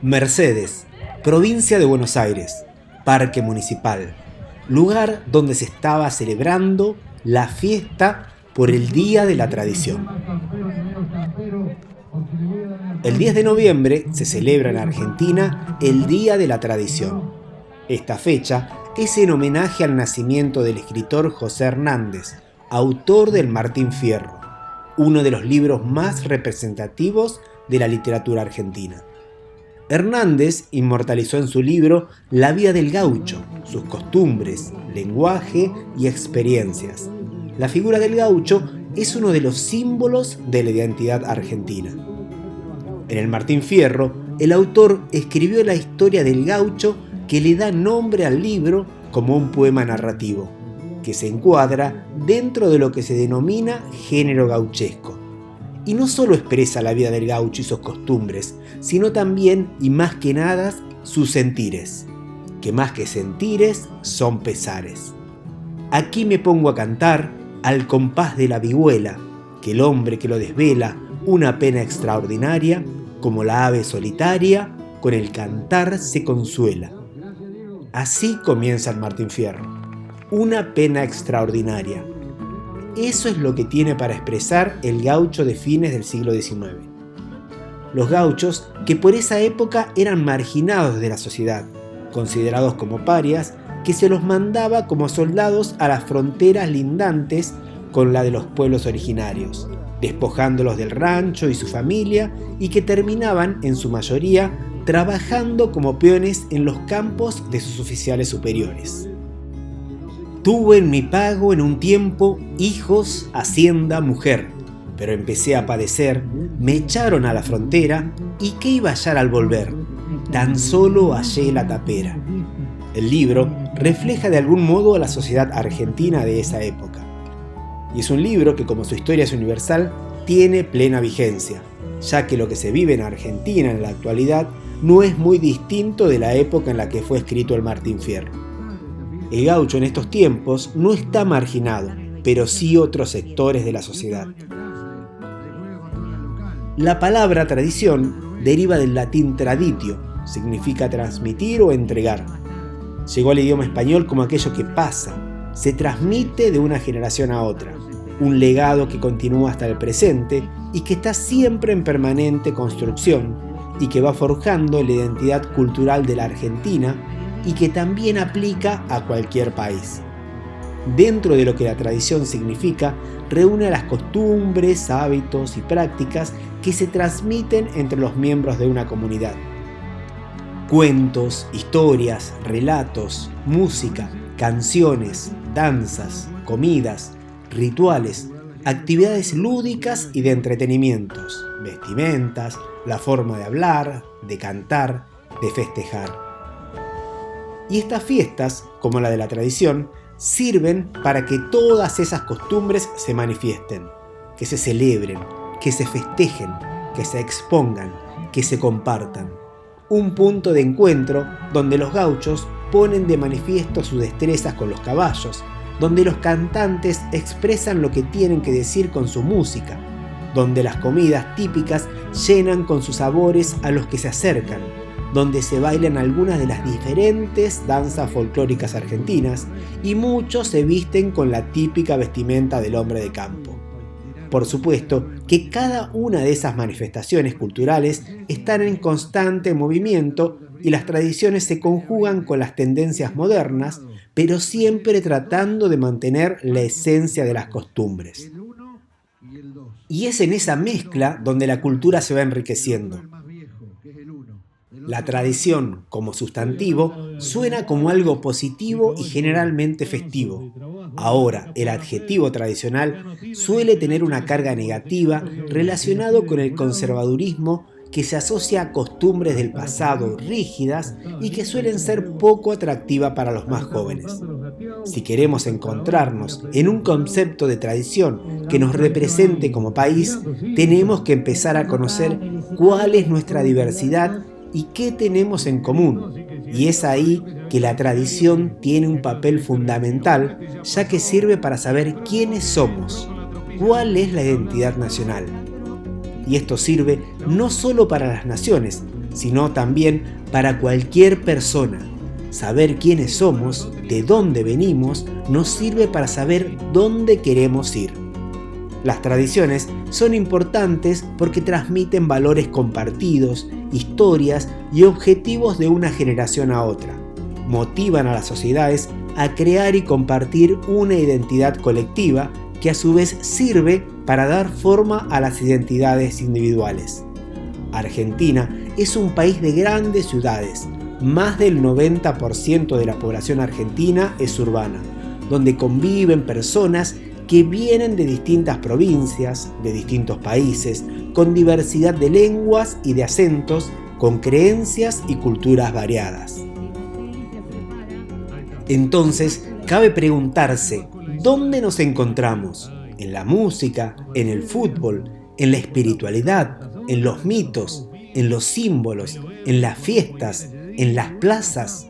Mercedes, provincia de Buenos Aires, Parque Municipal, lugar donde se estaba celebrando la fiesta por el Día de la Tradición. El 10 de noviembre se celebra en Argentina el Día de la Tradición. Esta fecha es en homenaje al nacimiento del escritor José Hernández, autor del Martín Fierro, uno de los libros más representativos de la literatura argentina. Hernández inmortalizó en su libro la vida del gaucho, sus costumbres, lenguaje y experiencias. La figura del gaucho es uno de los símbolos de la identidad argentina. En el Martín Fierro, el autor escribió la historia del gaucho que le da nombre al libro como un poema narrativo, que se encuadra dentro de lo que se denomina género gauchesco. Y no solo expresa la vida del gaucho y sus costumbres, sino también, y más que nada, sus sentires, que más que sentires son pesares. Aquí me pongo a cantar al compás de la vihuela, que el hombre que lo desvela una pena extraordinaria, como la ave solitaria, con el cantar se consuela. Así comienza el Martín Fierro, una pena extraordinaria. Eso es lo que tiene para expresar el gaucho de fines del siglo XIX. Los gauchos, que por esa época eran marginados de la sociedad, considerados como parias, que se los mandaba como soldados a las fronteras lindantes con la de los pueblos originarios, despojándolos del rancho y su familia, y que terminaban, en su mayoría, trabajando como peones en los campos de sus oficiales superiores. Tuve en mi pago en un tiempo hijos, hacienda, mujer, pero empecé a padecer, me echaron a la frontera, y ¿qué iba a hallar al volver? Tan solo hallé la tapera. El libro refleja de algún modo a la sociedad argentina de esa época. Y es un libro que, como su historia es universal, tiene plena vigencia, ya que lo que se vive en Argentina en la actualidad no es muy distinto de la época en la que fue escrito el Martín Fierro. El gaucho en estos tiempos no está marginado, pero sí otros sectores de la sociedad. La palabra tradición deriva del latín traditio, significa transmitir o entregar. Llegó al idioma español como aquello que pasa, se transmite de una generación a otra, un legado que continúa hasta el presente y que está siempre en permanente construcción y que va forjando la identidad cultural de la Argentina y que también aplica a cualquier país. Dentro de lo que la tradición significa, reúne las costumbres, hábitos y prácticas que se transmiten entre los miembros de una comunidad. Cuentos, historias, relatos, música, canciones, danzas, comidas, rituales, actividades lúdicas y de entretenimientos, vestimentas, la forma de hablar, de cantar, de festejar. Y estas fiestas, como la de la tradición, sirven para que todas esas costumbres se manifiesten, que se celebren, que se festejen, que se expongan, que se compartan. Un punto de encuentro donde los gauchos ponen de manifiesto sus destrezas con los caballos, donde los cantantes expresan lo que tienen que decir con su música, donde las comidas típicas llenan con sus sabores a los que se acercan, donde se bailan algunas de las diferentes danzas folclóricas argentinas y muchos se visten con la típica vestimenta del hombre de campo. Por supuesto que cada una de esas manifestaciones culturales están en constante movimiento y las tradiciones se conjugan con las tendencias modernas, pero siempre tratando de mantener la esencia de las costumbres. Y es en esa mezcla donde la cultura se va enriqueciendo. La tradición, como sustantivo, suena como algo positivo y generalmente festivo. Ahora, el adjetivo tradicional suele tener una carga negativa relacionado con el conservadurismo que se asocia a costumbres del pasado rígidas y que suelen ser poco atractivas para los más jóvenes. Si queremos encontrarnos en un concepto de tradición que nos represente como país, tenemos que empezar a conocer cuál es nuestra diversidad y qué tenemos en común. Y es ahí que la tradición tiene un papel fundamental, ya que sirve para saber quiénes somos, cuál es la identidad nacional. y esto sirve no solo para las naciones, sino también para cualquier persona. Saber quiénes somos, de dónde venimos, nos sirve para saber dónde queremos ir. Las tradiciones son importantes porque transmiten valores compartidos, historias y objetivos de una generación a otra. Motivan a las sociedades a crear y compartir una identidad colectiva que a su vez sirve para dar forma a las identidades individuales. Argentina es un país de grandes ciudades. Más del 90% de la población argentina es urbana, donde conviven personas que vienen de distintas provincias, de distintos países, con diversidad de lenguas y de acentos, con creencias y culturas variadas. Entonces, cabe preguntarse, ¿dónde nos encontramos? ¿En la música, en el fútbol, en la espiritualidad, en los mitos, en los símbolos, en las fiestas, en las plazas?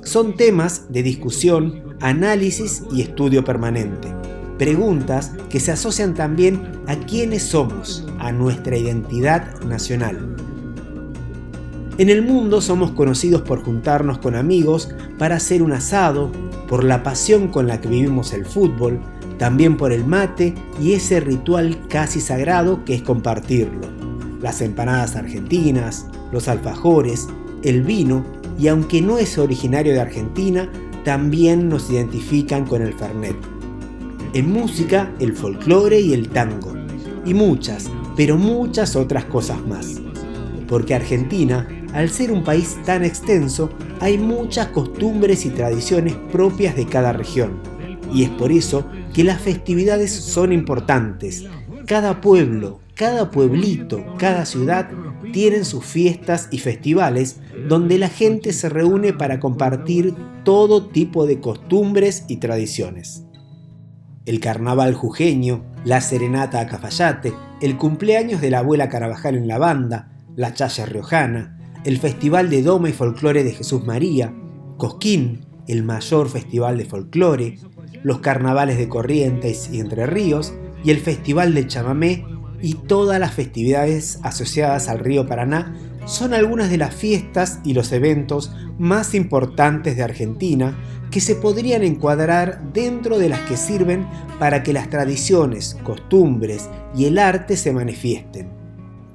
Son temas de discusión, análisis y estudio permanente. Preguntas que se asocian también a quiénes somos, a nuestra identidad nacional. En el mundo somos conocidos por juntarnos con amigos para hacer un asado, por la pasión con la que vivimos el fútbol, también por el mate y ese ritual casi sagrado que es compartirlo. Las empanadas argentinas, los alfajores, el vino y aunque no es originario de Argentina, también nos identifican con el Fernet. En música, el folclore y el tango. Y muchas, pero muchas otras cosas más. Porque Argentina, al ser un país tan extenso, hay muchas costumbres y tradiciones propias de cada región. Y es por eso que las festividades son importantes. Cada pueblo, cada pueblito, cada ciudad tienen sus fiestas y festivales donde la gente se reúne para compartir todo tipo de costumbres y tradiciones. El carnaval jujeño, la serenata a Cafayate, el cumpleaños de la abuela Carabajal en la banda, la chaya riojana, el festival de Doma y Folclore de Jesús María, Cosquín, el mayor festival de folclore, los carnavales de Corrientes y Entre Ríos y el festival del chamamé y todas las festividades asociadas al río Paraná son algunas de las fiestas y los eventos más importantes de Argentina que se podrían encuadrar dentro de las que sirven para que las tradiciones, costumbres y el arte se manifiesten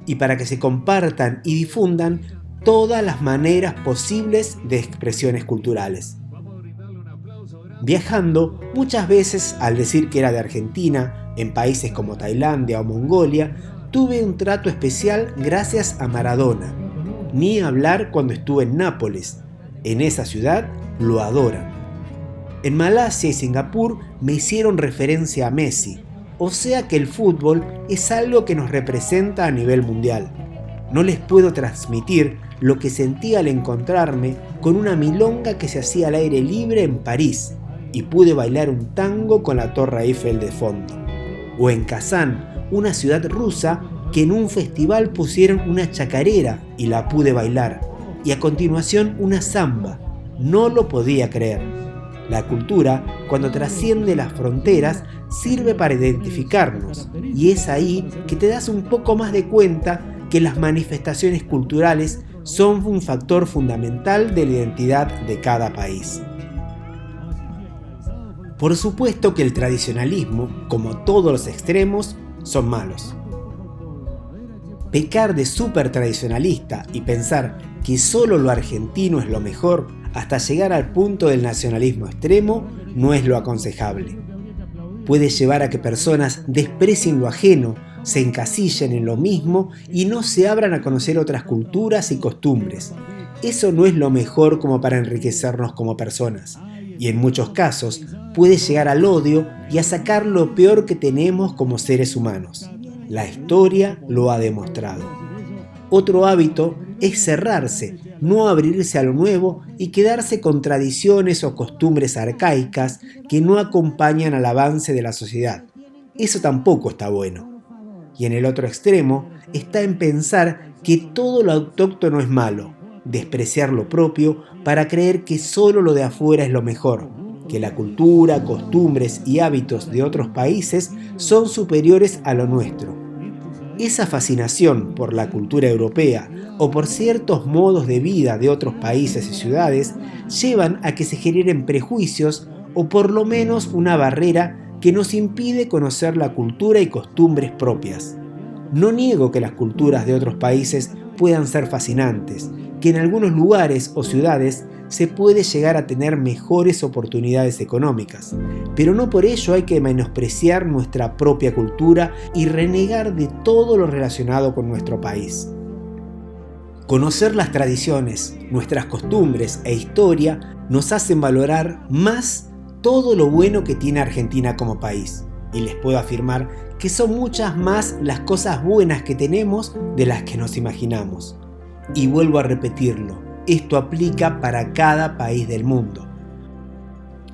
y para que se compartan y difundan todas las maneras posibles de expresiones culturales. Viajando, muchas veces al decir que era de Argentina, en países como Tailandia o Mongolia, tuve un trato especial gracias a Maradona. Ni hablar cuando estuve en Nápoles. En esa ciudad lo adoran. En Malasia y Singapur me hicieron referencia a Messi, o sea que el fútbol es algo que nos representa a nivel mundial. No les puedo transmitir lo que sentí al encontrarme con una milonga que se hacía al aire libre en París y pude bailar un tango con la Torre Eiffel de fondo. O en Kazán, una ciudad rusa que en un festival pusieron una chacarera y la pude bailar, y a continuación una samba. No lo podía creer. La cultura, cuando trasciende las fronteras, sirve para identificarnos, y es ahí que te das un poco más de cuenta que las manifestaciones culturales son un factor fundamental de la identidad de cada país. Por supuesto que el tradicionalismo, como todos los extremos, son malos. Pecar de súper tradicionalista y pensar que solo lo argentino es lo mejor hasta llegar al punto del nacionalismo extremo no es lo aconsejable. Puede llevar a que personas desprecien lo ajeno, se encasillen en lo mismo y no se abran a conocer otras culturas y costumbres. Eso no es lo mejor como para enriquecernos como personas. Y en muchos casos puede llegar al odio y a sacar lo peor que tenemos como seres humanos. La historia lo ha demostrado. Otro hábito es cerrarse, no abrirse a lo nuevo y quedarse con tradiciones o costumbres arcaicas que no acompañan al avance de la sociedad. Eso tampoco está bueno. Y en el otro extremo está en pensar que todo lo autóctono es malo, despreciar lo propio para creer que solo lo de afuera es lo mejor, que la cultura, costumbres y hábitos de otros países son superiores a lo nuestro. Esa fascinación por la cultura europea o por ciertos modos de vida de otros países y ciudades llevan a que se generen prejuicios o por lo menos una barrera que nos impide conocer la cultura y costumbres propias. No niego que las culturas de otros países puedan ser fascinantes, que en algunos lugares o ciudades se puede llegar a tener mejores oportunidades económicas, pero no por ello hay que menospreciar nuestra propia cultura y renegar de todo lo relacionado con nuestro país. Conocer las tradiciones, nuestras costumbres e historia nos hacen valorar más todo lo bueno que tiene Argentina como país, y les puedo afirmar que son muchas más las cosas buenas que tenemos de las que nos imaginamos. Y vuelvo a repetirlo, esto aplica para cada país del mundo.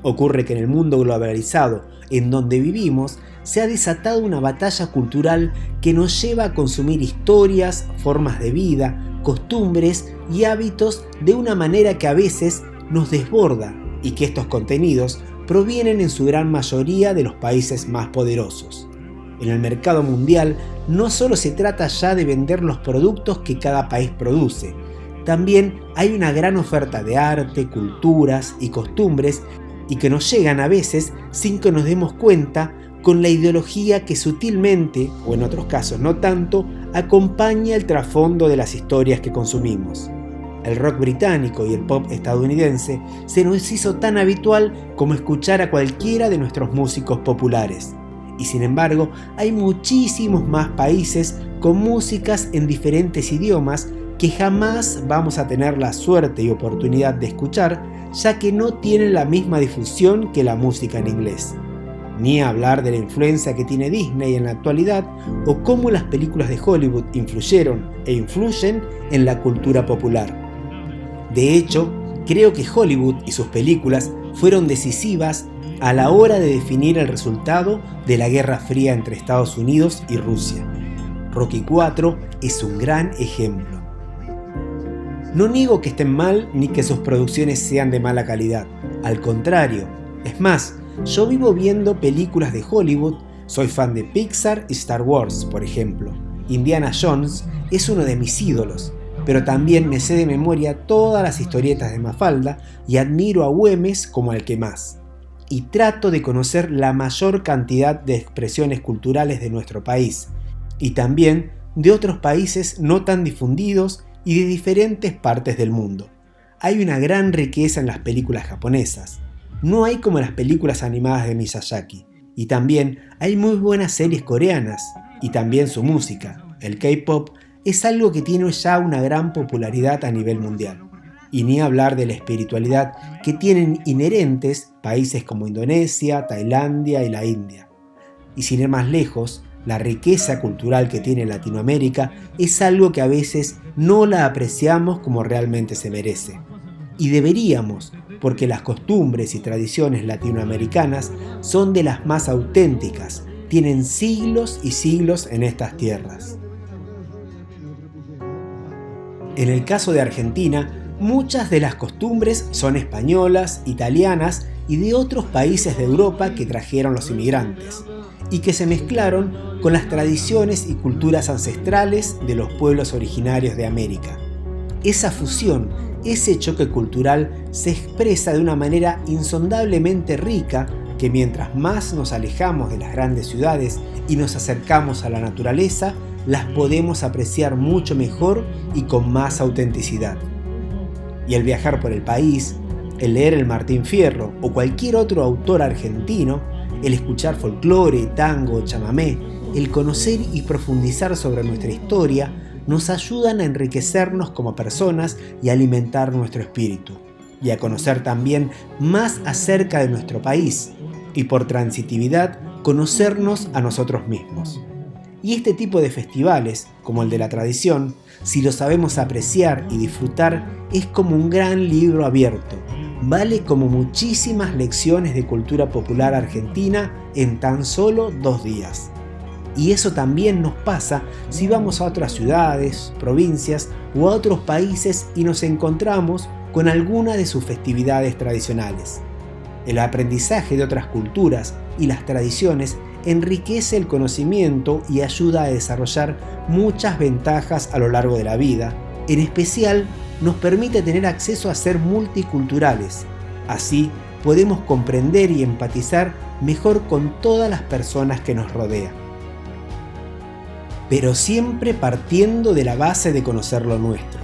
Ocurre que en el mundo globalizado en donde vivimos se ha desatado una batalla cultural que nos lleva a consumir historias, formas de vida, costumbres y hábitos de una manera que a veces nos desborda y que estos contenidos provienen en su gran mayoría de los países más poderosos. En el mercado mundial no solo se trata ya de vender los productos que cada país produce, también hay una gran oferta de arte, culturas y costumbres y que nos llegan a veces sin que nos demos cuenta con la ideología que sutilmente, o en otros casos no tanto, acompaña el trasfondo de las historias que consumimos. El rock británico y el pop estadounidense se nos hizo tan habitual como escuchar a cualquiera de nuestros músicos populares. Y sin embargo, hay muchísimos más países con músicas en diferentes idiomas que jamás vamos a tener la suerte y oportunidad de escuchar, ya que no tienen la misma difusión que la música en inglés. Ni hablar de la influencia que tiene Disney en la actualidad o cómo las películas de Hollywood influyeron e influyen en la cultura popular. De hecho, creo que Hollywood y sus películas fueron decisivas a la hora de definir el resultado de la Guerra Fría entre Estados Unidos y Rusia. Rocky IV es un gran ejemplo. No niego que estén mal ni que sus producciones sean de mala calidad. Al contrario, es más, yo vivo viendo películas de Hollywood, soy fan de Pixar y Star Wars, por ejemplo. Indiana Jones es uno de mis ídolos, pero también me sé de memoria todas las historietas de Mafalda y admiro a Güemes como al que más. Y trato de conocer la mayor cantidad de expresiones culturales de nuestro país, y también de otros países no tan difundidos y de diferentes partes del mundo. Hay una gran riqueza en las películas japonesas. No hay como las películas animadas de Miyazaki. Y también hay muy buenas series coreanas. Y también su música, el K-pop, es algo que tiene ya una gran popularidad a nivel mundial. Y ni hablar de la espiritualidad que tienen inherentes países como Indonesia, Tailandia y la India. Y sin ir más lejos, la riqueza cultural que tiene Latinoamérica es algo que a veces no la apreciamos como realmente se merece. Y deberíamos, porque las costumbres y tradiciones latinoamericanas son de las más auténticas, tienen siglos y siglos en estas tierras. En el caso de Argentina, muchas de las costumbres son españolas, italianas y de otros países de Europa que trajeron los inmigrantes, y que se mezclaron con las tradiciones y culturas ancestrales de los pueblos originarios de América. Esa fusión, ese choque cultural se expresa de una manera insondablemente rica que mientras más nos alejamos de las grandes ciudades y nos acercamos a la naturaleza, las podemos apreciar mucho mejor y con más autenticidad. Y el viajar por el país, el leer el Martín Fierro o cualquier otro autor argentino, el escuchar folclore, tango, chamamé, el conocer y profundizar sobre nuestra historia, nos ayudan a enriquecernos como personas y a alimentar nuestro espíritu, y a conocer también más acerca de nuestro país, y por transitividad, conocernos a nosotros mismos. Y este tipo de festivales, como el de la tradición, si lo sabemos apreciar y disfrutar, es como un gran libro abierto. Vale como muchísimas lecciones de cultura popular argentina en tan solo 2 días. Y eso también nos pasa si vamos a otras ciudades, provincias o a otros países y nos encontramos con alguna de sus festividades tradicionales. El aprendizaje de otras culturas y las tradiciones enriquece el conocimiento y ayuda a desarrollar muchas ventajas a lo largo de la vida. En especial, nos permite tener acceso a ser multiculturales. Así, podemos comprender y empatizar mejor con todas las personas que nos rodean. Pero siempre partiendo de la base de conocer lo nuestro.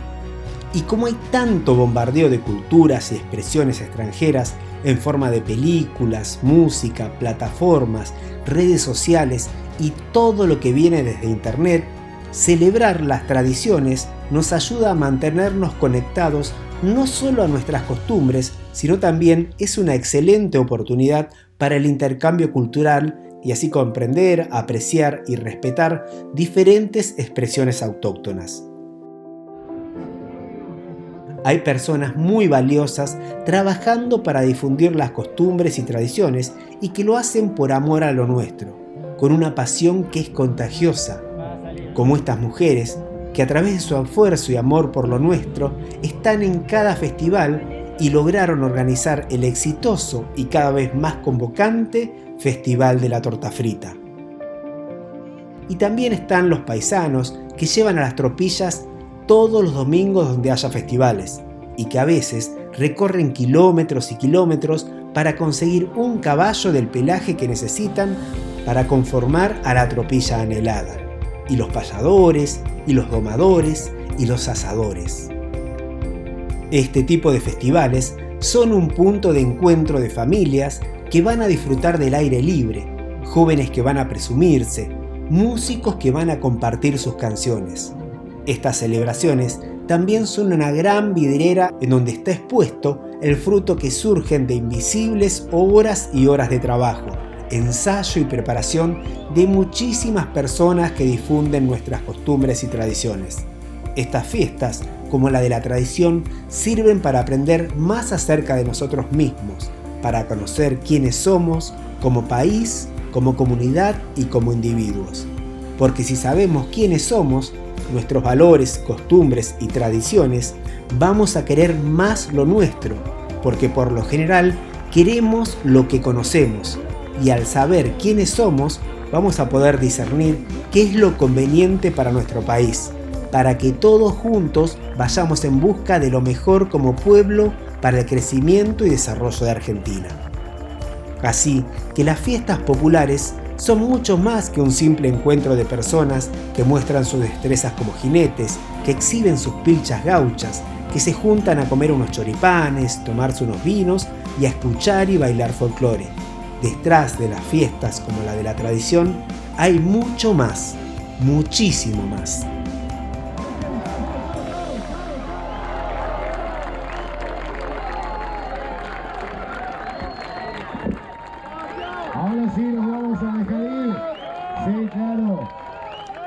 Y como hay tanto bombardeo de culturas y expresiones extranjeras en forma de películas, música, plataformas, redes sociales y todo lo que viene desde internet, celebrar las tradiciones nos ayuda a mantenernos conectados no solo a nuestras costumbres, sino también es una excelente oportunidad para el intercambio cultural y así comprender, apreciar y respetar diferentes expresiones autóctonas. Hay personas muy valiosas trabajando para difundir las costumbres y tradiciones y que lo hacen por amor a lo nuestro, con una pasión que es contagiosa, como estas mujeres que a través de su esfuerzo y amor por lo nuestro están en cada festival y lograron organizar el exitoso y cada vez más convocante Festival de la Torta Frita. Y también están los paisanos que llevan a las tropillas todos los domingos donde haya festivales y que a veces recorren kilómetros y kilómetros para conseguir un caballo del pelaje que necesitan para conformar a la tropilla anhelada. Y los payadores, y los domadores, y los asadores. Este tipo de festivales son un punto de encuentro de familias que van a disfrutar del aire libre, jóvenes que van a presumirse, músicos que van a compartir sus canciones. Estas celebraciones también son una gran vidriera en donde está expuesto el fruto que surgen de invisibles horas y horas de trabajo, ensayo y preparación de muchísimas personas que difunden nuestras costumbres y tradiciones. Estas fiestas, como la de la tradición, sirven para aprender más acerca de nosotros mismos, para conocer quiénes somos como país, como comunidad y como individuos. Porque si sabemos quiénes somos, nuestros valores, costumbres y tradiciones, vamos a querer más lo nuestro, porque por lo general queremos lo que conocemos, y al saber quiénes somos, vamos a poder discernir qué es lo conveniente para nuestro país, para que todos juntos vayamos en busca de lo mejor como pueblo para el crecimiento y desarrollo de Argentina. Así que las fiestas populares son mucho más que un simple encuentro de personas que muestran sus destrezas como jinetes, que exhiben sus pilchas gauchas, que se juntan a comer unos choripanes, tomarse unos vinos y a escuchar y bailar folclore. Detrás de las fiestas como la de la tradición hay mucho más, muchísimo más. Ahora sí nos vamos a dejar ir. Sí, claro.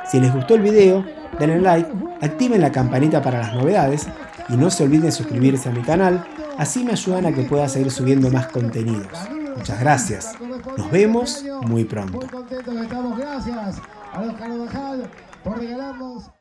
Si les gustó el video, denle like, activen la campanita para las novedades y no se olviden suscribirse a mi canal, así me ayudan a que pueda seguir subiendo más contenidos. Muchas gracias. Nos vemos muy pronto. Muy contentos que estamos. Gracias a los Carvajal por regalarnos.